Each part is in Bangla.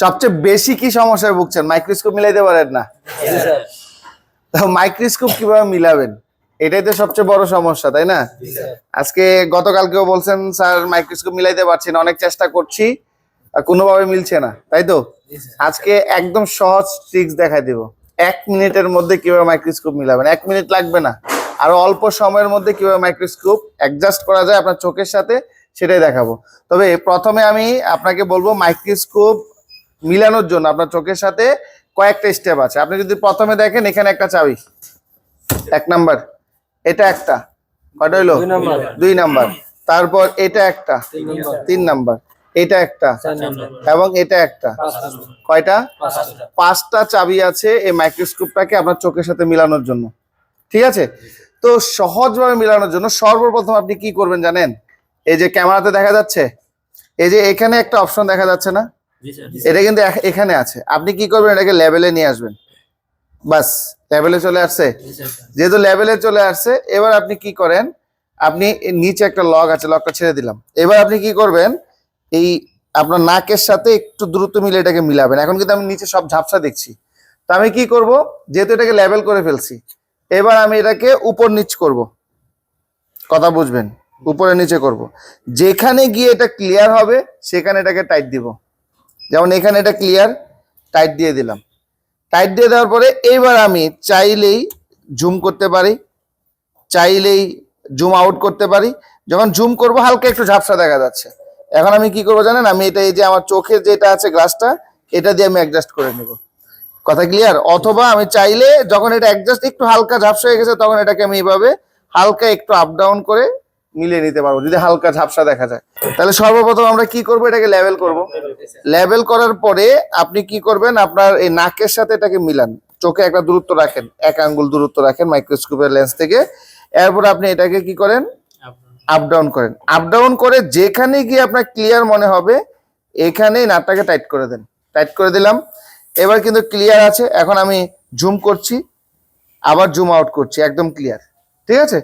সবচেয়ে বেশি কি সমস্যায় ভুগছেন? মাইক্রোস্কোপ মিলাইতে পারেন না। তো মাইক্রোস্কোপ কিভাবে মিলাবেন, এটাই তো সবচেয়ে বড় সমস্যা, তাই না? আজকে গতকালকেও বলছেন স্যার মাইক্রোস্কোপ মিলাইতে পারছি না, অনেক চেষ্টা করছি কোনোভাবে মিলছে না, তাই তো? আজকে একদম সহজ ট্রিক্স দেখাই দিব। 1 মিনিটের মধ্যে কিভাবে মাইক্রোস্কোপ মিলাবেন, 1 মিনিট লাগবে না, আর অল্প সময়ের মধ্যে কিভাবে মাইক্রোস্কোপ অ্যাডজাস্ট করা যায় আপনার চোখের সাথে, সেটাই দেখাবো। তবে প্রথমে আমি আপনাকে বলবো মাইক্রোস্কোপ মিলানোর জন্য আপনার চোখের সাথে কয়েকটা স্টেপ আছে। আপনি যদি প্রথমে দেখেন এখানে একটা চাবি, 1 নাম্বার, এটা একটা, কয়টা হইলো? 2 নাম্বার। তারপর এটা একটা, 3 নাম্বার, এটা একটা, এবং এটা একটা, কয়টা? 5টা চাবি আছে এই মাইক্রোস্কোপটাকে আপনার চোখের সাথে মিলানোর জন্য। ঠিক আছে? তো সহজভাবে মিলানোর জন্য সর্বপ্রথম আপনি কি করবেন জানেন? এই যে ক্যামেরাতে দেখা যাচ্ছে, এই যে এখানে একটা অপশন দেখা যাচ্ছে না, এটা কিন্তু এখানে আছে। আপনি কি করবেন, এটাকে লেভেলে নিয়ে আসবেন। বাস, লেভেলে চলে আসছে। যেহেতু লেভেলে চলে আসছে, এবার আপনি কি করেন, আপনি নিচে একটা লক আছে, লকটা ছেড়ে দিলাম। এবার আপনি কি করবেন, এই আপনার নাকের সাথে একটু দ্রুত মিলে এটাকে মিলাবেন। এখন কিন্তু আমি নিচে সব ঝাপসা দেখছি, তো আমি কি করব, যেহেতু এটাকে লেভেল করে ফেলছি, এবার আমি এটাকে উপর নিচ করব। কথা বুঝবেন? উপরে নিচে করব। যেখানে গিয়ে এটা ক্লিয়ার হবে সেখানে এটাকে টাইট দিব। যেমন এখানে এটা ক্লিয়ার, টাইট দিয়ে দিলাম। টাইট দিয়ে দেওয়ার পরে এবার আমি চাইলেই জুম করতে পারি, চাইলেই জুম আউট করতে পারি। যখন জুম করব হালকা একটু ঝাপসা দেখা যাচ্ছে। এখন আমি কি করবো জানেন, আমি এটা এই যে আমার চোখের যেটা আছে গ্লাসটা, এটা দিয়ে আমি অ্যাডজাস্ট করে নেব। কথা ক্লিয়ার? অথবা আমি চাইলে যখন এটা অ্যাডজাস্ট একটু হালকা ঝাপসা হয়ে গেছে, তখন এটাকে আমি এইভাবে হালকা একটু আপ ডাউন করে মিলিয়ে নিতে পারবো যদি হালকা ঝাপসা দেখা যায়। তাহলে সর্বপ্রথম আমরা কি করব, এটাকে লেভেল করব। লেভেল করার পরে আপনি কি করবেন, আপনার এই নাকের সাথে এটাকে মিলান। চোখে একটা দূরত্ব রাখেন, 1 আঙ্গুল দূরত্ব রাখেন মাইক্রোস্কোপের লেন্স থেকে। এরপর আপনি এটাকে কি করেন, আপ ডাউন করেন। আপ ডাউন করে যেখানে গিয়ে আপনার ক্লিয়ার মনে হবে, এখানেই নাটটাকে টাইট করে দেন। টাইট করে দিলাম। এবার কিন্তু ক্লিয়ার আছে। এখন আমি জুম করছি, আবার জুম আউট করছি, একদম ক্লিয়ার। ঠিক আছে?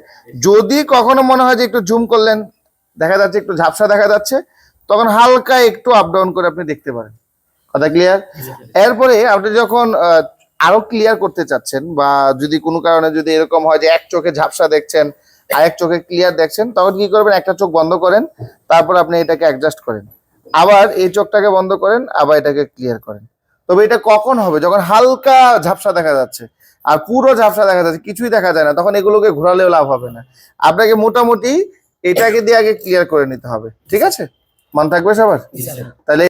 যদি কখনো মনে হয় যে একটু জুম করলেন, দেখা যাচ্ছে একটু ঝাপসা দেখা যাচ্ছে, তখন হালকা একটু আপ ডাউন করে আপনি দেখতে পারেন। কথা ক্লিয়ার? এরপরে আপনি যখন আরো ক্লিয়ার করতে চাচ্ছেন, বা যদি কোনো কারণে যদি এরকম হয় যে এক চোখে ঝাপসা দেখছেন, আরেক চোখে ক্লিয়ার দেখছেন, তখন কি করবেন, একটা চোখ বন্ধ করেন, তারপর আপনি এটাকে অ্যাডজাস্ট করেন। আবার এই চোখটাকে বন্ধ করেন, আবার এটাকে ক্লিয়ার করেন। তবে এটা কখন হবে, যখন হালকা ঝাপসা দেখা যাচ্ছে। আর পুরো ঝাপসা দেখা যাচ্ছে, কিছুই দেখা যায় না, তখন এগুলোকে ঘোরালেও লাভ হবে না। আপনাকে মোটামুটি এটাকে দিয়ে আগে ক্লিয়ার করে নিতে হবে। ঠিক আছে? মন থাকবে সবার? তাহলে